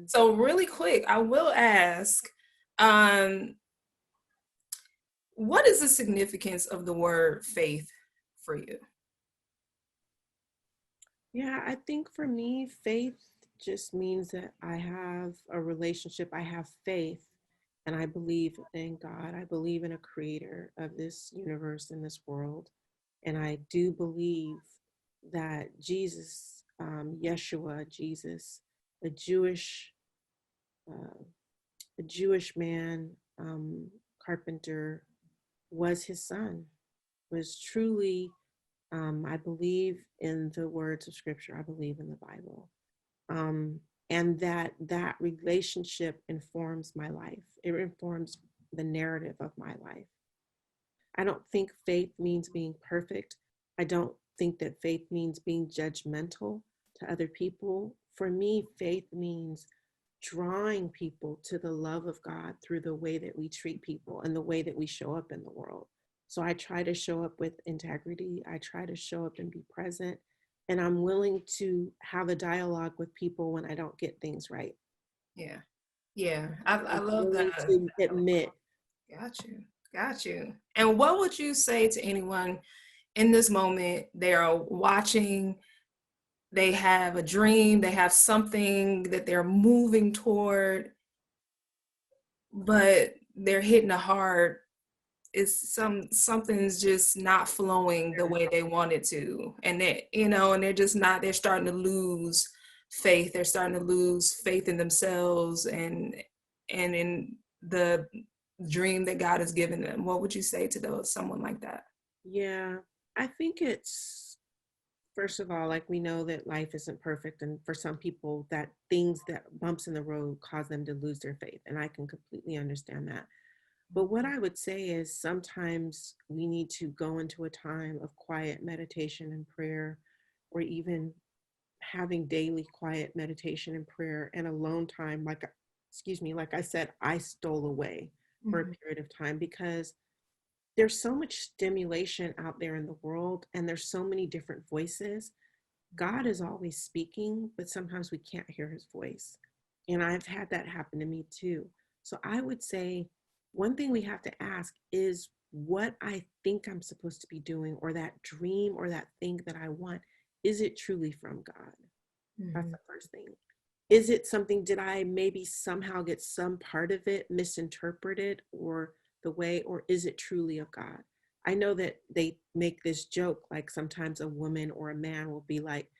So really quick, I will ask, um, what is the significance of the word faith for you? Yeah, I think for me, faith just means that I have a relationship, I have faith, and I believe in God. I believe in a creator of this universe and this world. And I do believe that Jesus, Yeshua, Jesus, a Jewish, uh, a Jewish man, carpenter, was his son, was truly, I believe in the words of scripture. I believe in the Bible. Um, and that relationship informs my life. It informs the narrative of my life. I don't think faith means being perfect. I don't think that faith means being judgmental to other people. For me, faith means drawing people to the love of God through the way that we treat people and the way that we show up in the world. So I try to show up with integrity. I try to show up and be present. And I'm willing to have a dialogue with people when I don't get things right. Yeah. Yeah. I I'm love willing that. to admit. Got you. Got you. And what would you say to anyone in this moment? They are watching, they have a dream, they have something that they're moving toward, but they're hitting a hard, it's something's just not flowing the way they want it to. And and they're just not, they're starting to lose faith. They're starting to lose faith in themselves and in the dream that God has given them. What would you say to someone like that? Yeah, I think it's, first of all, like we know that life isn't perfect. And for some people, that things, that bumps in the road cause them to lose their faith. And I can completely understand that. But what I would say is sometimes we need to go into a time of quiet meditation and prayer, or even having daily quiet meditation and prayer and alone time. Excuse me, like I said, I stole away for a Mhm. period of time because there's so much stimulation out there in the world and there's so many different voices. God is always speaking, but sometimes we can't hear his voice. And I've had that happen to me too. So I would say one thing we have to ask is what I think I'm supposed to be doing, or that dream or that thing that I want, is it truly from God? That's Mhm. the first thing. Is it something, did I maybe somehow get some part of it misinterpreted or the way, or is it truly of God? I know that they make this joke, like sometimes a woman or a man will be like,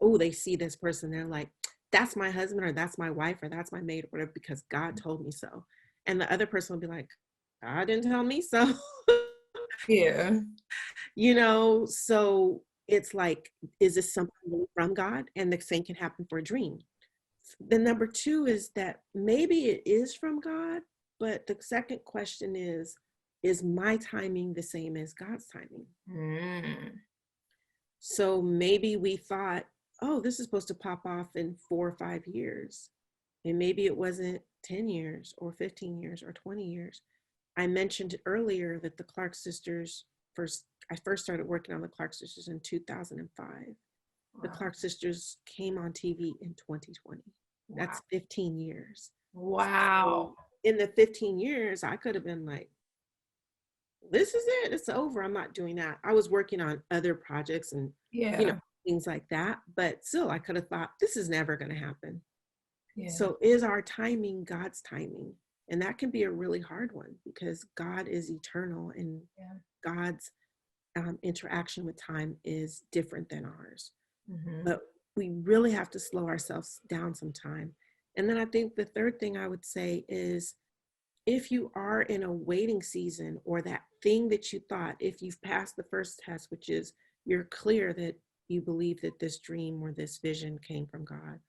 oh, they see this person, they're like, that's my husband, or that's my wife, or that's my mate, or whatever, because God told me so. And the other person will be like, God didn't tell me so. Yeah. So it's like, is this something really from God? And the same can happen for a dream. The number two is that maybe it is from God, but the second question is my timing the same as God's timing? Mm. So maybe we thought, oh, this is supposed to pop off in 4 or 5 years. And maybe it wasn't 10 years or 15 years or 20 years. I mentioned earlier that the Clark sisters I first started working on the Clark sisters in 2005. The Wow. Clark sisters came on TV in 2020. Wow. That's 15 years. Wow. So in the 15 years, I could have been like, this is it, it's over. I'm not doing that. I was working on other projects and, you know, Yeah. things like that. But still, I could have thought, this is never going to happen. Yeah. So is our timing God's timing? And that can be a really hard one because God is eternal and Yeah. God's interaction with time is different than ours. Mhm. But we really have to slow ourselves down sometime. And then I think the third thing I would say is if you are in a waiting season, or that thing that you thought, if you've passed the first test, which is you're clear that you believe that this dream or this vision came from God.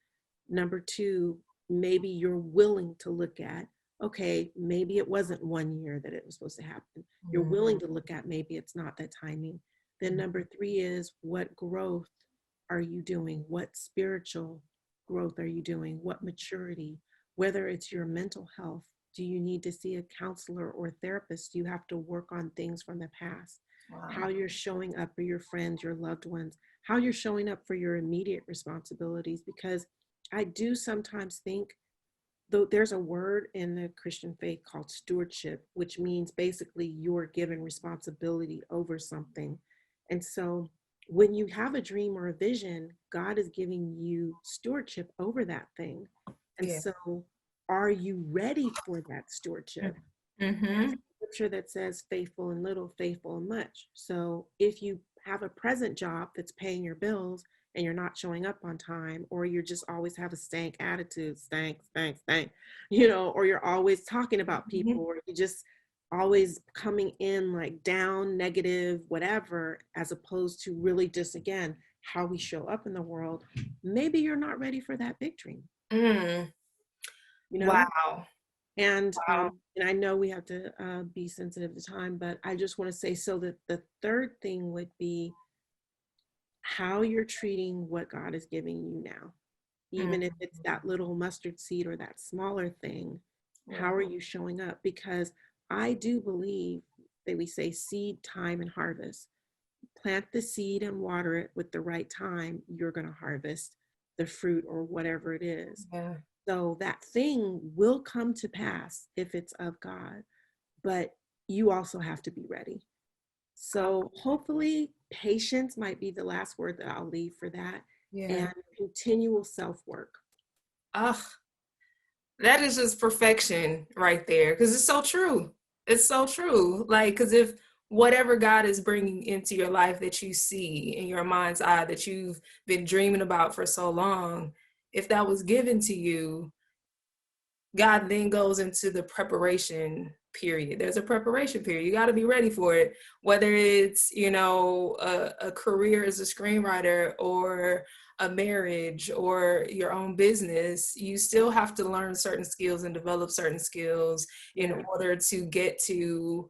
Number two, maybe you're willing to look at, okay, maybe it wasn't 1 year that it was supposed to happen. You're willing to look at, maybe it's not that timing. Then Mhm. number three is, what growth are you doing? What spiritual growth are you doing? What maturity? Whether it's your mental health, do you need to see a counselor or therapist? Do you have to work on things from the past? How Wow. you're showing up for your friends, your loved ones, how you're showing up for your immediate responsibilities. Because I do sometimes think, though, there's a word in the Christian faith called stewardship, which means basically you're given responsibility over something. And so when you have a dream or a vision, God is giving you stewardship over that thing. And Yeah. so are you ready for that stewardship? Mm-hmm. Scripture that says faithful in little, faithful in much. So if you have a present job that's paying your bills and you're not showing up on time, or you just always have a stank attitude, stank, or you're always talking about Mm-hmm. people, or you just always coming in like down, negative, whatever, as opposed to really just, again, how we show up in the world, maybe you're not ready for that big dream, Mm. you know? Wow. And Wow. and I know we have to be sensitive to time, but I just want to say, so that the third thing would be how you're treating what God is giving you now, Mm. even if it's that little mustard seed or that smaller thing. Yeah. How are you showing up? Because I do believe that we say seed, time, and harvest. Plant the seed and water it with the right time, you're going to harvest the fruit or whatever it is. Yeah. So that thing will come to pass if it's of God, but you also have to be ready. So hopefully, patience might be the last word that I'll leave for that, Yeah. and continual self work. Ugh, that is just perfection right there. Because it's so true. It's so true. Like, because if whatever God is bringing into your life that you see in your mind's eye that you've been dreaming about for so long, if that was given to you, God then goes into the preparation period. There's a preparation period. You got to be ready for it, whether it's, a career as a screenwriter or a marriage or your own business. You still have to learn certain skills and develop certain skills in Yeah. order to get to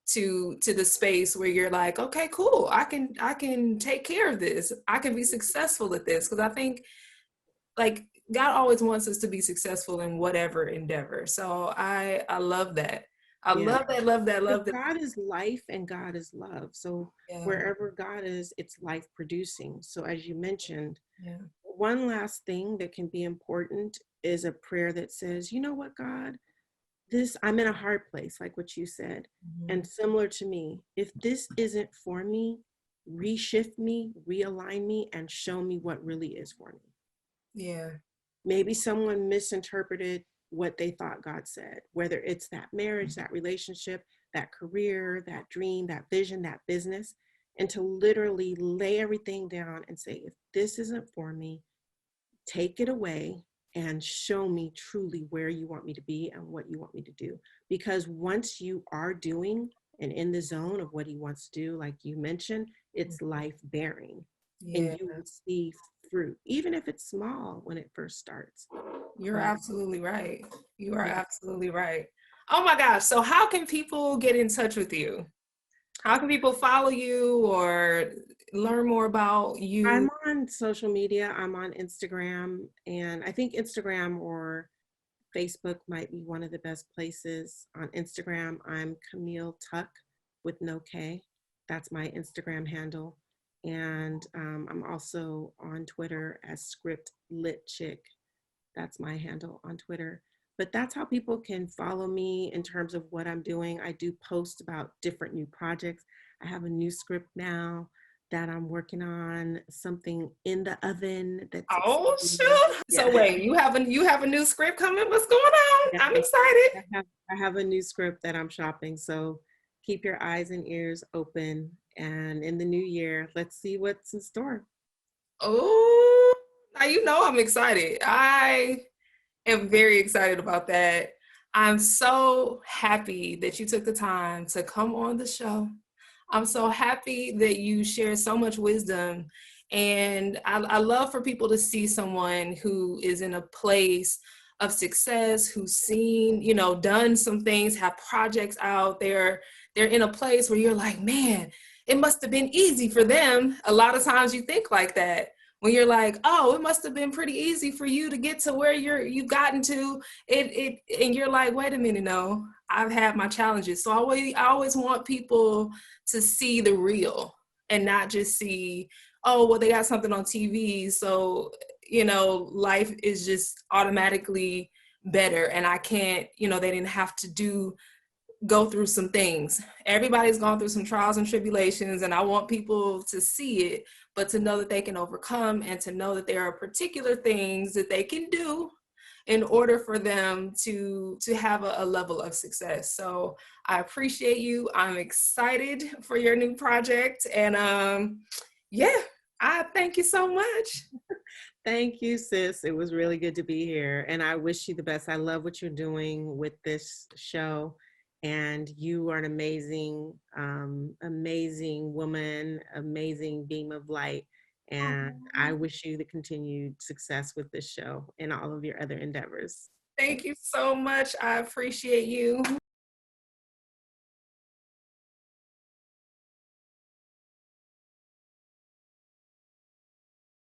the space where you're like, okay, cool, I can take care of this, I can be successful at this. Because I think, like, God always wants us to be successful in whatever endeavor. So I love that. I Yeah. love that, love that, Because love that. God is life and God is love. So Yeah. wherever God is, it's life producing. So as you mentioned, Yeah. one last thing that can be important is a prayer that says, you know what, God, this, I'm in a hard place, like what you said. Mhm. And similar to me, if this isn't for me, reshift me, realign me, and show me what really is for me. Yeah. Maybe someone misinterpreted what they thought God said, whether it's that marriage, that relationship, that career, that dream, that vision, that business, and to literally lay everything down and say, if this isn't for me, take it away and show me truly where you want me to be and what you want me to do. Because once you are doing and in the zone of what he wants to do, like you mentioned, it's life bearing, and Yeah. you will see fruit, even if it's small when it first starts. You're But absolutely right. You are yeah, absolutely right. Oh my gosh. So how can people get in touch with you? How can people follow you or learn more about you? I'm on social media. I'm on Instagram, and I think Instagram or Facebook might be one of the best places. On Instagram, I'm Camille Tuck with no K. That's my Instagram handle. And I'm also on Twitter as Script Lit Chick. That's my handle on Twitter. But that's how people can follow me in terms of what I'm doing. I do post about different new projects. I have a new script now that I'm working on, something in the oven that's Oh exciting. shoot. So Yeah. wait, you have a new script coming? What's going on? Yeah, I'm excited. I have a new script that I'm shopping. So keep your eyes and ears open. And in the new year, let's see what's in store. Oh, now you know I'm excited. I am very excited about that. I'm so happy that you took the time to come on the show. I'm so happy that you share so much wisdom. And I love for people to see someone who is in a place of success, who's seen, done some things, have projects out there. They're in a place where you're like, man, it must have been easy for them. A lot of times you think like that when you're like, oh, it must have been pretty easy for you to get to where you've gotten to and you're like, wait a minute, no, I've had my challenges. So I always want people to see the real and not just see, oh, well, they got something on TV, so life is just automatically better, and I can't, they didn't have to go through some things. Everybody's gone through some trials and tribulations, and I want people to see it, but to know that they can overcome, and to know that there are particular things that they can do in order for them to have a level of success. So I appreciate you. I'm excited for your new project, and yeah, I thank you so much. Thank you, sis. It was really good to be here. And I wish you the best. I love what you're doing with this show. And you are an amazing, amazing woman, amazing beam of light. And I wish you the continued success with this show and all of your other endeavors. Thank you so much. I appreciate you.